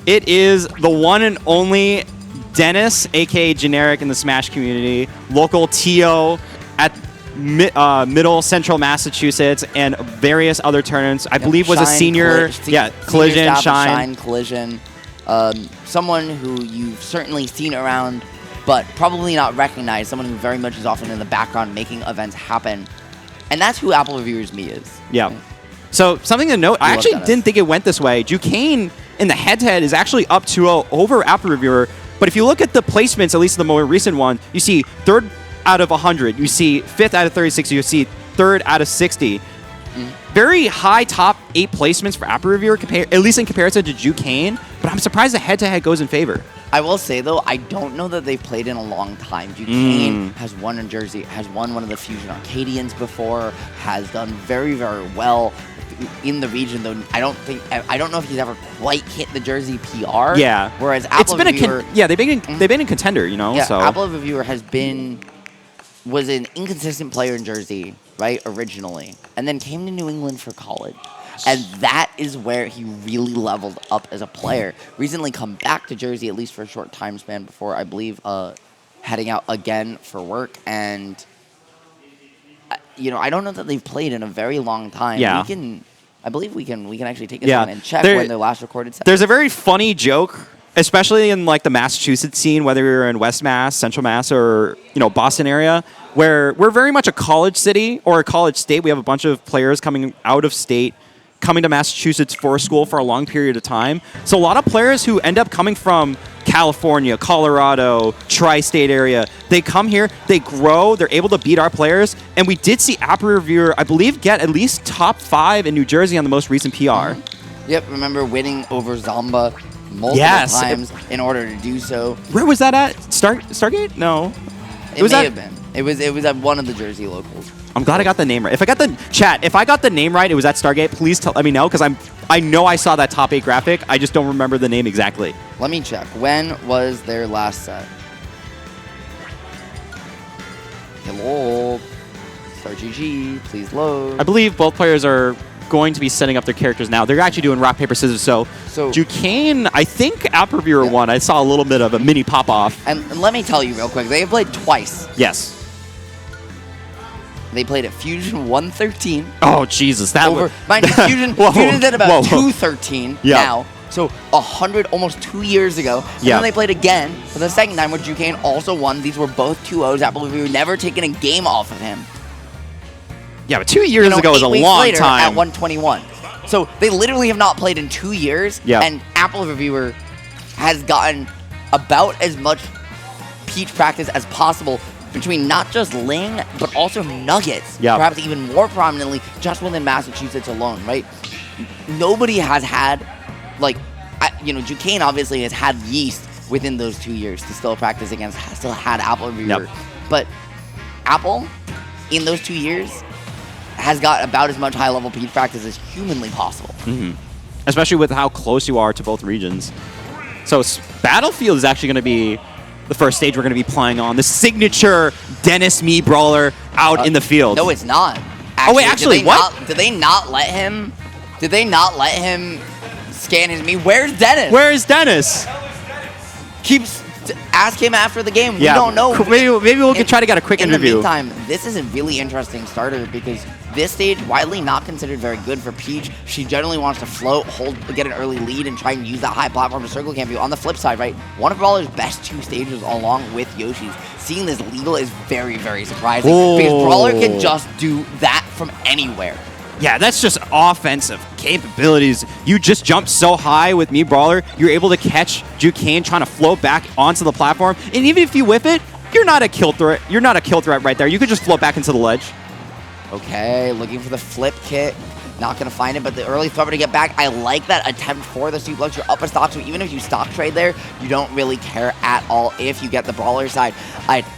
It is the one and only Dennis, aka Generic in the Smash community, local TO at Middle Central Massachusetts and various other tournaments. I believe was a senior, Collision, Shine. Collision. Someone who you've certainly seen around, but probably not recognized. Someone who very much is often in the background making events happen. And that's who Apple Reviewers Me is. Yeah. Right? So something to note, I actually didn't think it went this way. Jukain in the head-to-head is actually up 2-0 over Apple Reviewer. But if you look at the placements, at least the more recent one, you see 3rd out of 100. You see 5th out of 36. You see 3rd out of 60. Very high top 8 placements for Apple Reviewer, at least in comparison to Jukain. But I'm surprised the head-to-head goes in favor. I will say, though, I don't know that they've played in a long time. Jukain has won in Jersey, has won one of the Fusion Arcadians before, has done very, very well in the region, though. I don't know if he's ever quite hit the Jersey PR. Yeah. Whereas Apple Reviewer, they've been in contender, you know. Yeah. So Apple Reviewer was an inconsistent player in Jersey, right, originally, and then came to New England for college. And that is where he really leveled up as a player. Recently come back to Jersey, at least for a short time span before, I believe, heading out again for work. And, I don't know that they've played in a very long time. Yeah. I believe we can actually take a second and check when their last recorded set. There's a very funny joke, especially in like the Massachusetts scene, whether you're in West Mass, Central Mass, or Boston area, where we're very much a college city or a college state. We have a bunch of players coming out of state, coming to Massachusetts for school for a long period of time. So a lot of players who end up coming from California, Colorado, tri-state area, they come here, they grow, they're able to beat our players, and we did see Apple Reviewer, I believe, get at least top 5 in New Jersey on the most recent PR. Yep, remember winning over Zomba multiple times in order to do so. Where was that at? Stargate? No. It may have been. It was at one of the Jersey locals. I'm glad I got the name right. If I got the name right, it was at Stargate. Please let me know, because I know I saw that top 8 graphic. I just don't remember the name exactly. Let me check. When was their last set? Hello, Star GG, please load. I believe both players are going to be setting up their characters now. They're actually doing rock, paper, scissors. So Jukain, I think Apple Reviewer won. I saw a little bit of a mini pop-off. And let me tell you real quick, they played twice. Yes. They played at Fusion 113. Oh, Jesus. Mind you, Fusion's at about 213 now. So 100, almost 2 years ago. And then they played again for the second time, where Jukain also won. These were both 2-0s. Apple Reviewer never taken a game off of him. Yeah, but 2 years ago was a long time. At 121. So they literally have not played in 2 years. Yeah. And Apple Reviewer has gotten about as much Peach practice as possible between not just Ling, but also Nuggets. Yeah. Perhaps even more prominently, just within Massachusetts alone, right? Nobody has had, Jukain obviously has had Yeast within those 2 years to still practice against, still had Apple Reviewer. Yep. But Apple, in those 2 years, has got about as much high-level Peach practice as humanly possible. Mm-hmm. Especially with how close you are to both regions. So Battlefield is actually going to be the first stage we're going to be playing on. The signature Dennis Me Brawler out in the field. No, it's not. Actually, what? Did they not let him scan his Me? Where's Dennis? Where is Dennis? Ask him after the game. Yeah. We don't know. Maybe we'll try to get a quick interview. In the meantime, this is a really interesting starter, because this stage, widely not considered very good for Peach. She generally wants to float, get an early lead, and try and use that high platform to circle camp you. On the flip side, right, one of Brawler's best 2 stages along with Yoshi's. Seeing this legal is very, very surprising, because Brawler can just do that from anywhere. Yeah, that's just offensive capabilities. You just jump so high with Me Brawler, you're able to catch Jukain trying to float back onto the platform. And even if you whiff it, you're not a kill threat. You're not a kill threat right there. You could just float back into the ledge. Okay, looking for the flip kit. Not going to find it, but the early thrower to get back. I like that attempt for the suplex. You're up a stock, so even if you stock trade there, you don't really care at all if you get the Brawler side.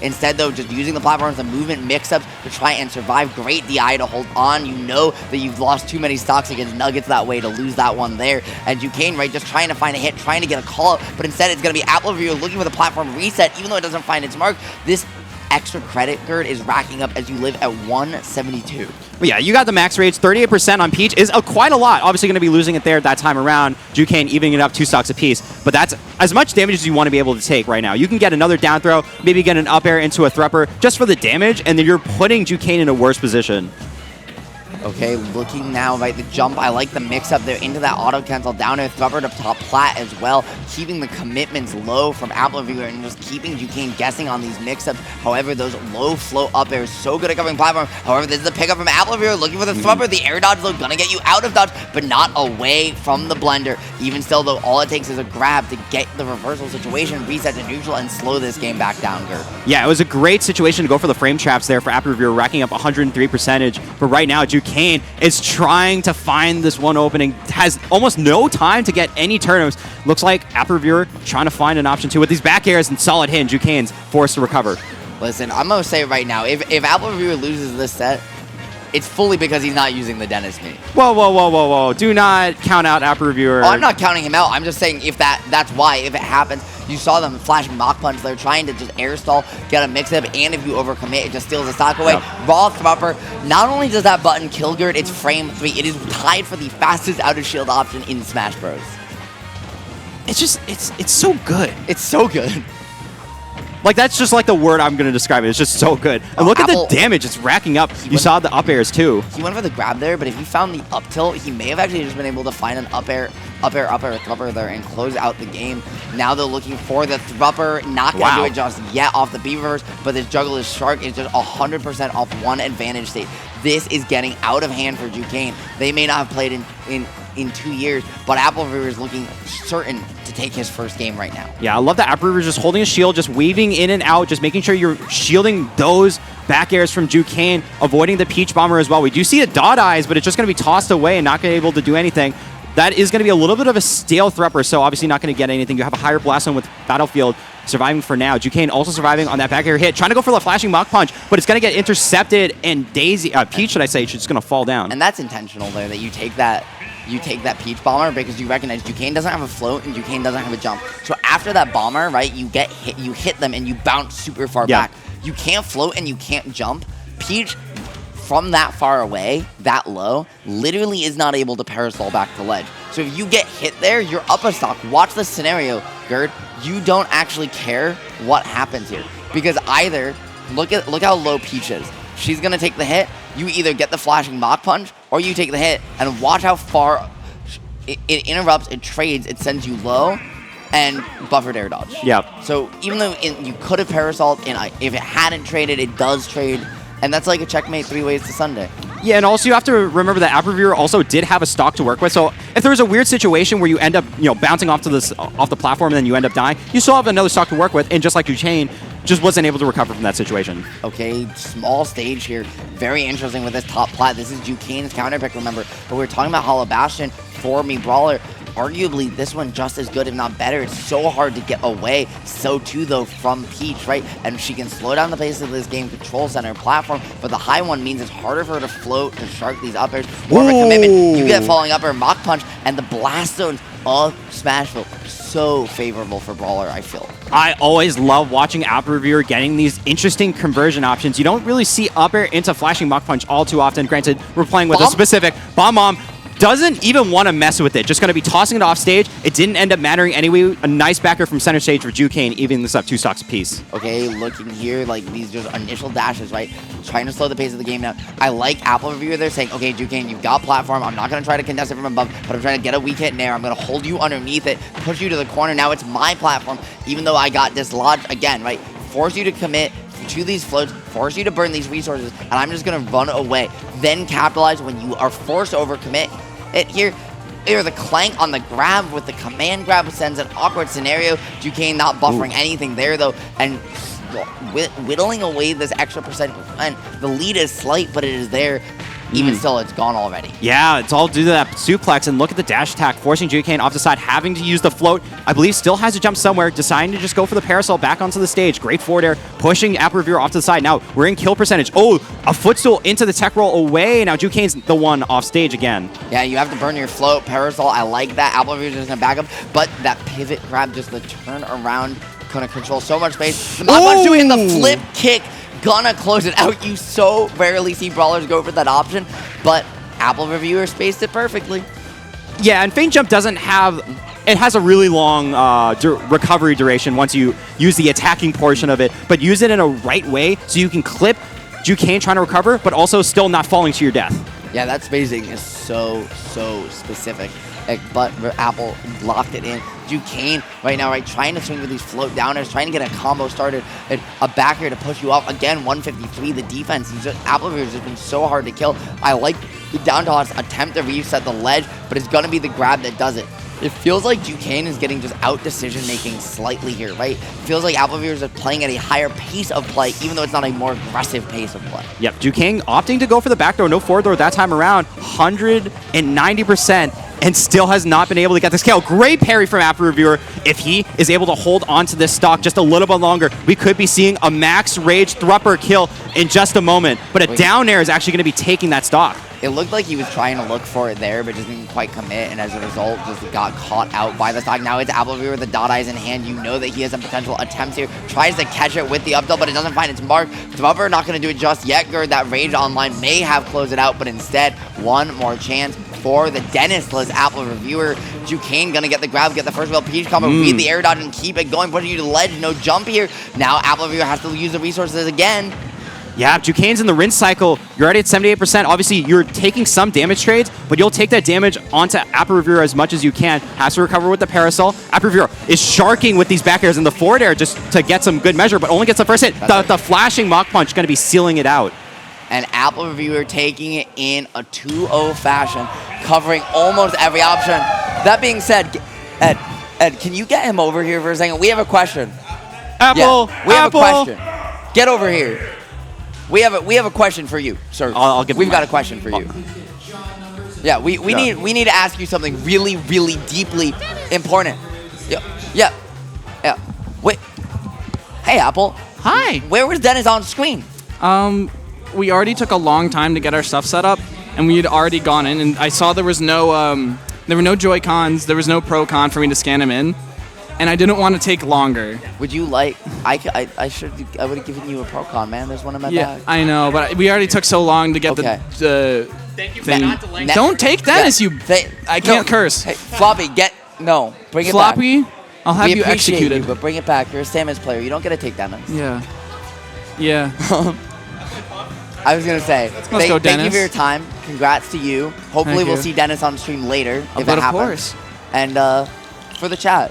Instead, though, just using the platforms and movement mix-ups to try and survive. Great DI to hold on. You know that you've lost too many stocks against Nuggets that way to lose that one there. And Jukain, right, just trying to find a hit, trying to get a call-out, but instead it's going to be Apple Reviewer looking for the platform reset, even though it doesn't find its mark. This extra credit, Gerd, is racking up as you live at 172. But yeah, you got the max rage. 38% on Peach is quite a lot. Obviously going to be losing it there that time around. Jukain evening it up 2 stocks apiece. But that's as much damage as you want to be able to take right now. You can get another down throw, maybe get an up air into a thrupper just for the damage, and then you're putting Jukain in a worse position. Okay, looking now, right, the jump, I like the mix-up there into that auto-cancel, down air thrupper to top plat as well, keeping the commitments low from Apple Viewer and just keeping Jukain guessing on these mix-ups. However, those low flow up airs, so good at covering platform. However, this is the pickup from Apple Viewer, looking for the thrupper, the air dodge, though, gonna get you out of dodge, but not away from the blender. Even still, though, all it takes is a grab to get the reversal situation, reset to neutral, and slow this game back down, Gert. Yeah, it was a great situation to go for the frame traps there for Apple Viewer, racking up 103%. But right now, Jukain is trying to find this one opening, has almost no time to get any turnovers. Looks like Apple Viewer trying to find an option too with these back airs and solid hit. Jukain's forced to recover. Listen, I'm going to say it right now, if Apple Viewer loses this set, it's fully because he's not using the Dennis me. Whoa, whoa, whoa, whoa, whoa. Do not count out Apple Reviewer. Oh, I'm not counting him out. I'm just saying if that's why, if it happens, you saw them flashing Mach Punch. They're trying to just air stall, get a mix-up, and if you overcommit, it just steals the stock away. Yep. Raw Thrupper, not only does that button kill Gerd, it's frame 3. It is tied for the fastest out-of-shield option in Smash Bros. It's just, it's so good. It's so good. Like, that's just like the word I'm going to describe it. It's just so good. And look at the damage it's racking up. You saw the up airs, too. He went for the grab there, but if you found the up tilt, he may have actually just been able to find an up air, thrupper there and close out the game. Now they're looking for the thrupper. Not going to do it just yet off the B reverse, but this Juggler's Shark is just 100% off one advantage state. This is getting out of hand for Jukain. They may not have played in 2 years, but Apple River is looking certain to take his first game right now. Yeah, I love that Apple River just holding a shield, just weaving in and out, just making sure you're shielding those back airs from Jukain, avoiding the Peach Bomber as well. We do see a dot eyes, but it's just going to be tossed away and not going to be able to do anything. That is going to be a little bit of a stale thrupper, so obviously not going to get anything. You have a higher blast zone with Battlefield surviving for now. Jukain also surviving on that back air hit, trying to go for the flashing Mach Punch, but it's going to get intercepted, and Peach, should I say, she's going to fall down. And that's intentional there, that you take that Peach Bomber because you recognize Jukain doesn't have a float and Jukain doesn't have a jump. So after that Bomber, right, you hit them and you bounce super far back. You can't float and you can't jump. Peach, from that far away, that low, literally is not able to parasol back to ledge. So if you get hit there, you're up a stock. Watch the scenario, Gerd. You don't actually care what happens here. Because either, look how low Peach is. She's going to take the hit. You either get the flashing Mach Punch, or you take the hit, and watch how far it interrupts, it trades, it sends you low, and buffered air dodge. Yep. So even though you could have parasoled, and if it hadn't traded, it does trade. And that's like a checkmate 3 ways to Sunday. Yeah, and also you have to remember that Apple Reviewer also did have a stock to work with. So if there was a weird situation where you end up, bouncing off the platform and then you end up dying, you still have another stock to work with. And just like Jukain, just wasn't able to recover from that situation. Okay, small stage here. Very interesting with this top plat. This is Jukain's counter pick, remember. But we were talking about Hollow Bastion for me, Brawler. Arguably, this one just as good, if not better. It's so hard to get away. So too, though, from Peach, right? And she can slow down the pace of this game, control center, platform. But the high one means it's harder for her to float, to shark these up airs. More of a commitment. You get falling up air, Mach Punch, and the blast zones of Smashville. So favorable for Brawler, I feel. I always love watching Apple Reviewer getting these interesting conversion options. You don't really see up air into flashing Mach Punch all too often. Granted, we're playing with a specific Bomb. Doesn't even want to mess with it. Just going to be tossing it off stage. It didn't end up mattering anyway. A nice backer from center stage for Jukain, evening this up 2 stocks apiece. Okay, looking here, like these just initial dashes, right? Trying to slow the pace of the game now. I like Apple Reviewer there saying, okay, Jukain, you've got platform. I'm not going to try to contest it from above, but I'm trying to get a weak hit in air. I'm going to hold you underneath it, push you to the corner. Now it's my platform, even though I got dislodged again, right? Force you to commit to these floats, force you to burn these resources, and I'm just going to run away. Then capitalize when you are forced to overcommit. Here, the clank on the grab with the command grab sends an awkward scenario. Jukain not buffering anything there, though, and whittling away this extra percent. And the lead is slight, but it is there. Even still, it's gone already. Yeah, it's all due to that suplex, and look at the dash attack, forcing Jukain off the side, having to use the float. I believe still has to jump somewhere, deciding to just go for the parasol back onto the stage. Great forward air, pushing Apple Reviewer off to the side. Now, we're in kill percentage. Oh, a footstool into the tech roll away. Now, Jukain's the one off stage again. Yeah, you have to burn your float, parasol. I like that. Apple Reviewer's just going to back up, but that pivot grab, just the turn around, going to control so much space. The Mach Punch doing the flip kick gonna close it out. You so rarely see brawlers go for that option, but Apple Reviewer spaced it perfectly. Yeah, and Feint Jump doesn't have... It has a really long recovery duration once you use the attacking portion of it, but use it in a right way so you can clip Jukain trying to recover, but also still not falling to your death. Yeah, that spacing is so specific. But Apple locked it in. Jukain right now, trying to swing with these float downers, trying to get a combo started, and a back here to push you off. Again, 153, the defense. Apple Reviewer has just been so hard to kill. I like the down toss attempt to reset the ledge, but it's going to be the grab that does it. It feels like Jukain is getting just out decision-making slightly here, right? It feels like Apple Viewers are playing at a higher pace of play, even though it's not a more aggressive pace of play. Yep, Jukain opting to go for the back throw, no forward throw that time around, 190%, and still has not been able to get this kill. Great parry from Apple Reviewer. If he is able to hold onto this stock just a little bit longer, we could be seeing a max rage Thrupper kill in just a moment, but a down air is actually going to be taking that stock. It looked like he was trying to look for it there, but just didn't quite commit, and as a result, just got caught out by the stock. Now it's Apple Reviewer with the dot eyes in hand. You know that he has a potential attempt here. Tries to catch it with the up tilt, but it doesn't find its mark. Thrupper not going to do it just yet. Gerd, that Rage Online may have closed it out, but instead, one more chance for the Dennis-less Apple Reviewer. Jukain going to get the grab, get the first real Peach combo, read the air dodge, and keep it going. Pushing you to the ledge, no jump here. Now Apple Reviewer has to use the resources again. Yeah, Jukain's in the rinse cycle. You're already at 78%. Obviously, you're taking some damage trades, but you'll take that damage onto Apple Reviewer as much as you can. Has to recover with the Parasol. Apple Reviewer is sharking with these back airs in the forward air just to get some good measure, but only gets the first hit. The flashing Mach Punch going to be sealing it out. And Apple Reviewer taking it in a 2-0 fashion, covering almost every option. That being said, Ed, can you get him over here for a second? We have a question. Apple, yeah, we have a question. Get over here. We have a question for you, sir. I'll give. We've got a question for you. Yeah, we need to ask you something really deeply important. Yeah. Wait. Hey, Apple. Hi. Where was Dennis on screen? We already took a long time to get our stuff set up, and we had already gone in, and I saw there was no there were no Joy-Cons, there was no Pro-Con for me to scan him in. And I didn't want to take longer. Would you like? I would have given you a Pro-Con, man. There's one in my bag. I know, but we already took so long to get the Thank you thing. for not delaying. Don't take Dennis, I can't curse. Hey, Floppy, bring it Floppy, back. I'll have We you appreciate executed. you, but bring it back. You're a Samus player. You don't get to take Dennis. Yeah. I was gonna say, go, thank you Dennis. for your time. Congrats to you. Hopefully, Thank we'll you. see Dennis on stream later if But it of happens. course. And for the chat.